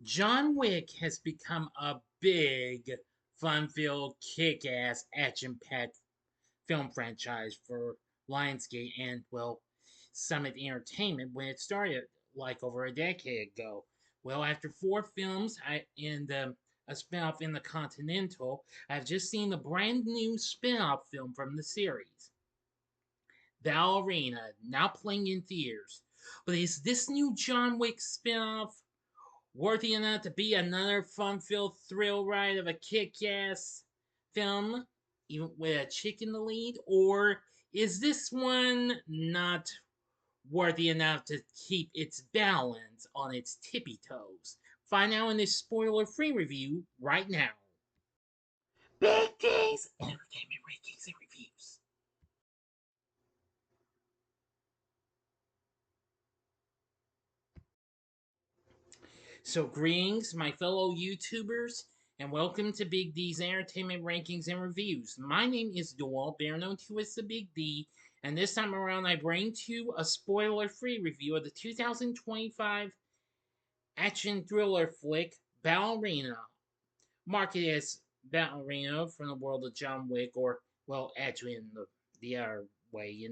John Wick has become a big, fun filled, kick ass, action packed film franchise for Lionsgate and, well, Summit Entertainment when it started like over a decade ago. Well, after four films and a spinoff in the Continental, I've just seen the brand new spinoff film from the series, Ballerina, now playing in theaters. But is this new John Wick spinoff worthy enough to be another fun-filled thrill ride of a kick-ass film, even with a chick in the lead, or is this one not worthy enough to keep its balance on its tippy toes? Find out in this spoiler-free review right now. Big D's Entertainment Rankings and Reviews. So, greetings, my fellow YouTubers, and welcome to Big D's Entertainment Rankings and Reviews. My name is Gabriel Byrne, known to as the Big D, and this time around I bring to you a spoiler-free review of the 2025 action thriller flick Ballerina, marketed as Ballerina from the world of John Wick, or, well, actually in the other way.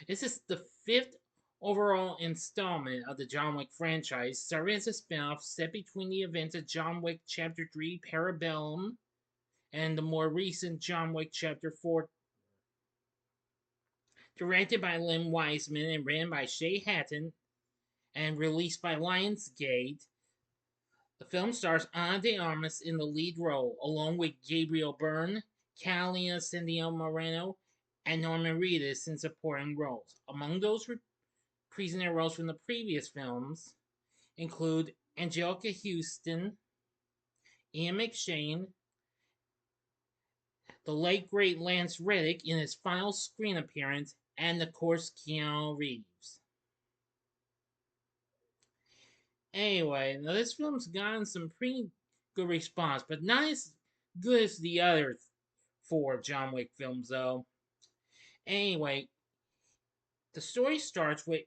This is the fifth overall installment of the John Wick franchise, serving as a spin-off set between the events of John Wick Chapter 3 Parabellum and the more recent John Wick Chapter 4. Directed by Len Wiseman and written by Shay Hatton and released by Lionsgate, the film stars Ana de Armas in the lead role, along with Gabriel Byrne, Catalina, Sandino, Moreno, and Norman Reedus in supporting roles. Among those reprising their roles from the previous films include Anjelica Huston, Ian McShane, the late great Lance Reddick in his final screen appearance, and of course Keanu Reeves. Anyway, now this film's gotten some pretty good response, but not as good as the other four John Wick films, though. Anyway, the story starts with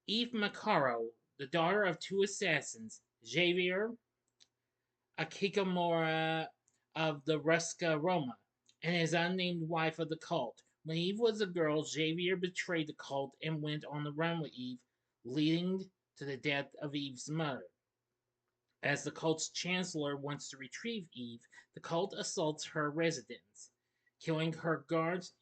Eve Macaro, the daughter of two assassins, Javier, a Kikamura of the Ruska Roma, and his unnamed wife of the cult. When Eve was a girl, Javier betrayed the cult and went on the run with Eve, leading to the death of Eve's mother. As the cult's chancellor wants to retrieve Eve, the cult assaults her residence, killing her guards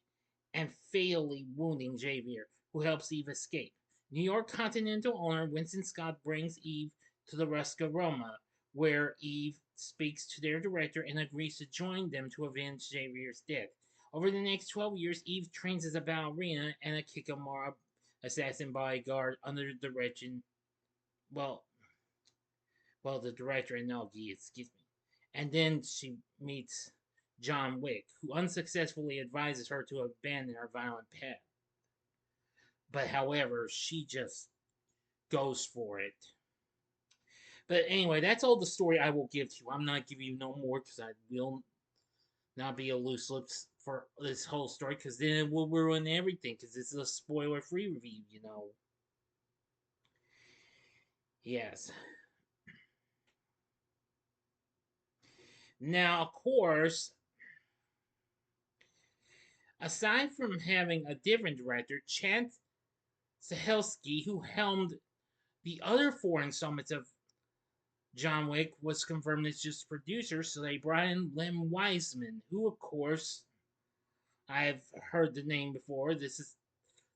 and fatally wounding Javier, who helps Eve escape. New York Continental owner Winston Scott brings Eve to the Ruska Roma, where Eve speaks to their director and agrees to join them to avenge Javier's death. Over the next 12 years, Eve trains as a ballerina and a Kikamura assassin bodyguard under the direction, well, the director and Nogi, excuse me. And then she meets John Wick, who unsuccessfully advises her to abandon her violent path. But however, she just goes for it. But anyway, that's all the story I will give to you. I'm not giving you no more because I will not be a loose lips for this whole story because then it will ruin everything because this is a spoiler free review. Yes. Now, of course, aside from having a different director, Chad Stahelski, who helmed the other four installments of John Wick, was confirmed as just producer, so they brought in Len Wiseman, who, of course, I've heard the name before. This is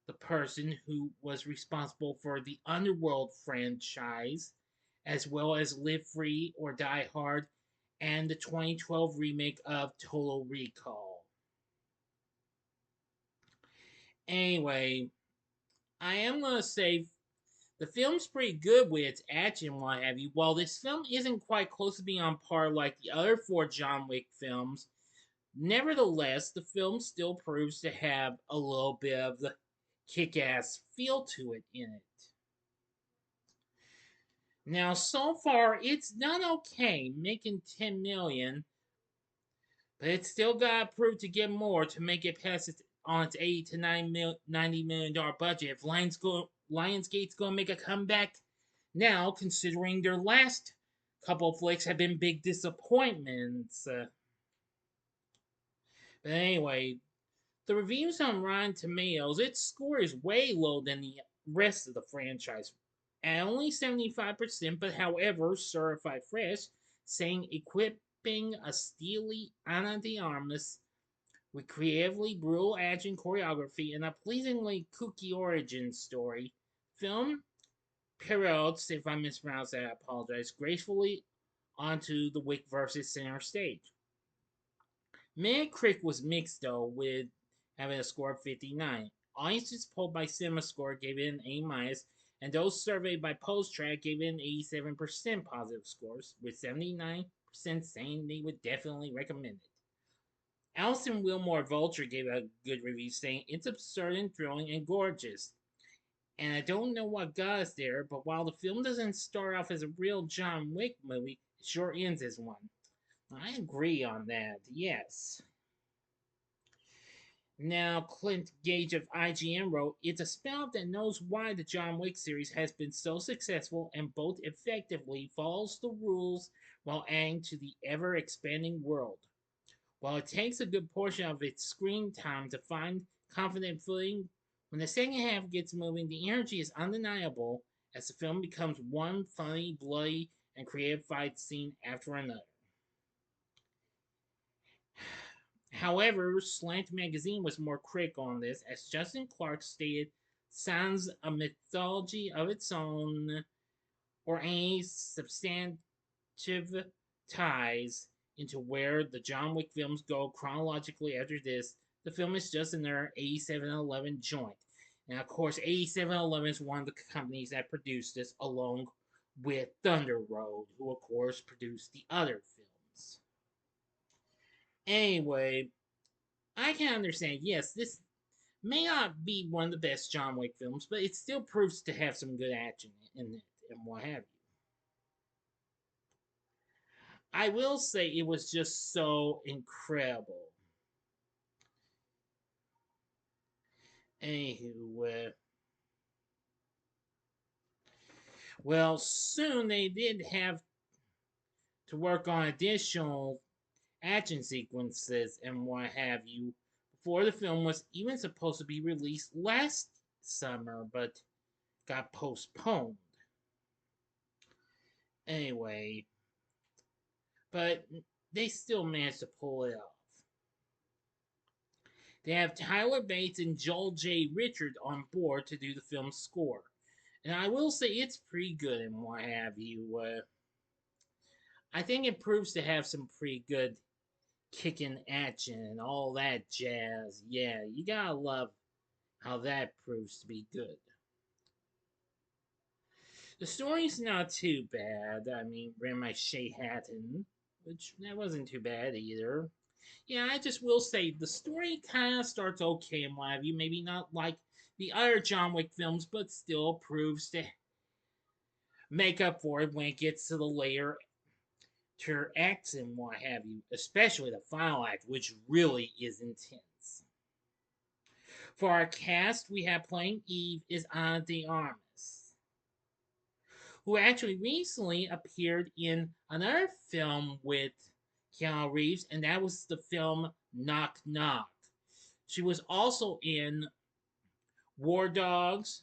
the person who was responsible for the Underworld franchise, as well as Live Free or Die Hard, and the 2012 remake of Total Recall. Anyway, I am going to say the film's pretty good with its action and what have you. While this film isn't quite close to being on par like the other four John Wick films, nevertheless, the film still proves to have a little bit of the kick-ass feel to it in it. Now, so far, it's done okay, making 10 million, but it's still got to prove to get more to make it past on its 80 to $90 million budget. If Lionsgate's going to make a comeback now, considering their last couple flicks have been big disappointments. But anyway, the reviews on Rotten Tomatoes, its score is way lower than the rest of the franchise, at only 75%, but however, certified fresh, saying equipping a steely Ana de Armas with creatively brutal action choreography and a pleasingly kooky origin story. Film parallels, if I mispronounce that, I apologize, gracefully onto the Wick versus center stage. Metacritic was mixed though, with having a score of 59. Audiences polled by CinemaScore gave it an A minus, and those surveyed by PostTrack gave it an 87% positive scores, with 79% saying they would definitely recommend it. Alison Wilmore Vulture gave it a good review, saying it's absurd and thrilling and gorgeous. And I don't know what got us there, but while the film doesn't start off as a real John Wick movie, it sure ends as one. I agree on that, yes. Now, Clint Gage of IGN wrote, it's a spin-off that knows why the John Wick series has been so successful and both effectively follows the rules while adding to the ever-expanding world. While it takes a good portion of its screen time to find confident footing, when the second half gets moving, the energy is undeniable as the film becomes one funny, bloody, and creative fight scene after another. However, Slant Magazine was more critical on this, as Justin Clark stated, sounds a mythology of its own, or any substantive ties into where the John Wick films go chronologically after this. The film is just another 8711 joint. And of course, 8711 is one of the companies that produced this, along with Thunder Road, who of course produced the other films. Anyway, I can understand, yes, this may not be one of the best John Wick films, but it still proves to have some good action in it and what have you. I will say it was just so incredible. Anywho, well, soon they did have to work on additional action sequences and what have you before the film was even supposed to be released last summer, but got postponed. Anyway, but they still managed to pull it off. They have Tyler Bates and Joel J. Richard on board to do the film's score. And I will say it's pretty good and what have you. I think it proves to have some pretty good kicking action and all that jazz. Yeah, you gotta love how that proves to be good. The story's not too bad. I mean, ran my Shay Hatton, which that wasn't too bad either. Yeah, I just will say the story kind of starts okay and what have you. Maybe not like the other John Wick films, but still proves to make up for it when it gets to the later acts and what have you. Especially the final act, which really is intense. For our cast, we have playing Eve is Ana de Armas, who actually recently appeared in another film with Keanu Reeves, and that was the film Knock Knock. She was also in War Dogs,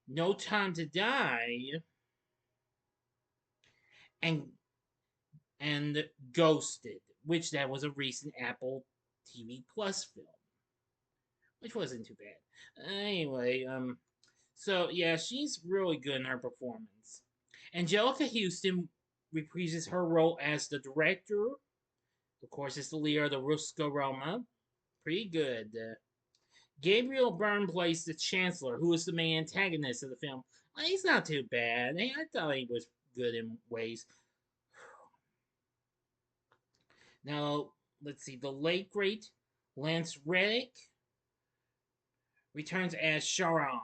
No Time to Die, and Ghosted, which that was a recent Apple TV Plus film, which wasn't too bad. Anyway, so yeah, she's really good in her performance. Anjelica Huston reprises her role as the director. Of course, it's the leader of the Ruska Roma. Pretty good. Gabriel Byrne plays the Chancellor, who is the main antagonist of the film. Well, he's not too bad. I thought he was good in ways. Now, let's see. The late great Lance Reddick returns as Sharon,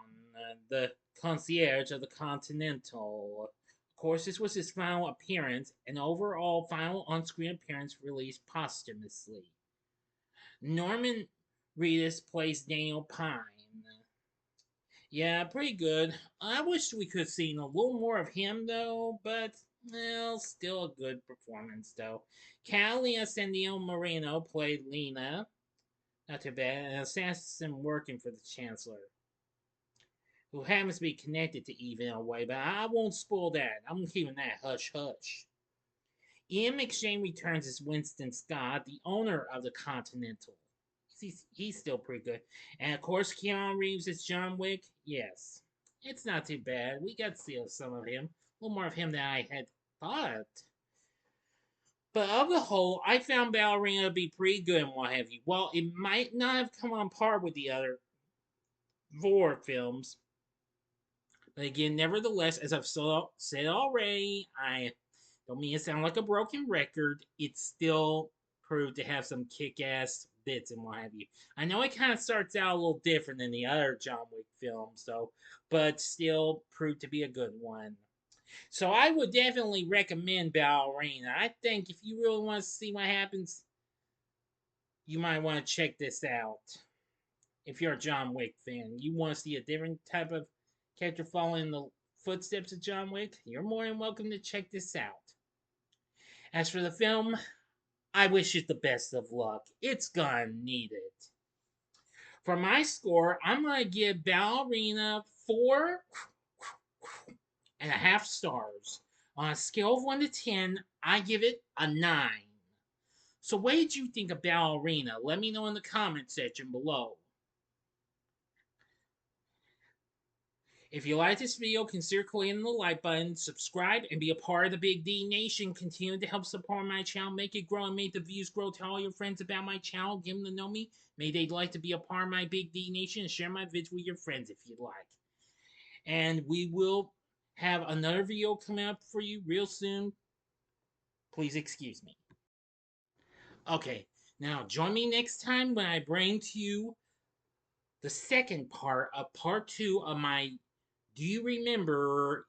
the concierge of the Continental. Of course, this was his final appearance, an overall final on-screen appearance released posthumously. Norman Reedus plays Daniel Pine. Yeah, pretty good. I wish we could have seen a little more of him though, but well, still a good performance though. Catalina Sandino Moreno played Lena. Not too bad. An assassin working for the Chancellor, who happens to be connected to Eve in a way, but I won't spoil that. I'm keeping that hush hush. Ian McShane returns as Winston Scott, the owner of the Continental. He's still pretty good. And of course, Keanu Reeves as John Wick. Yes, it's not too bad. We got to see some of him. A little more of him than I had thought. But of the whole, I found Ballerina to be pretty good and what have you. While it might not have come on par with the other Vor films, but again, nevertheless, as I've said already, I don't mean to sound like a broken record. It still proved to have some kick-ass bits and what have you. I know it kind of starts out a little different than the other John Wick films, though, but still proved to be a good one. So I would definitely recommend Ballerina. I think if you really want to see what happens, you might want to check this out. If you're a John Wick fan, you want to see a different type of character following in the footsteps of John Wick, you're more than welcome to check this out. As for the film, I wish it the best of luck. It's gonna need it. For my score, I'm gonna give Ballerina 4.5 stars. On a scale of 1 to 10, I give it a 9. So, what did you think of Ballerina? Let me know in the comment section below. If you like this video, consider clicking the like button, subscribe, and be a part of the Big D Nation. Continue to help support my channel, make it grow, and make the views grow. Tell all your friends about my channel, give them to know me. May they'd like to be a part of my Big D Nation and share my vids with your friends if you'd like. And we will have another video coming up for you real soon. Please excuse me. Okay, now join me next time when I bring to you the second part of part 2 of my Do You Remember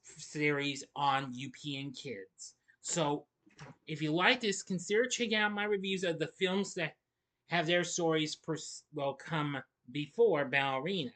series on UPN Kids. So, if you like this, consider checking out my reviews of the films that have their stories come before Ballerina.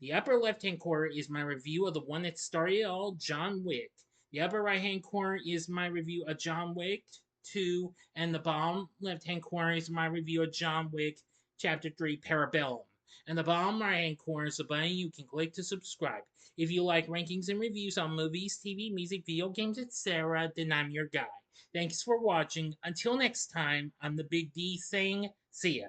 The upper left-hand corner is my review of the one that started it all, John Wick. The upper right-hand corner is my review of John Wick 2, and the bottom left-hand corner is my review of John Wick Chapter 3, Parabellum. And the bottom right-hand corner is a button you can click to subscribe. If you like rankings and reviews on movies, TV, music, video games, etc., then I'm your guy. Thanks for watching. Until next time, I'm the Big D saying, see ya.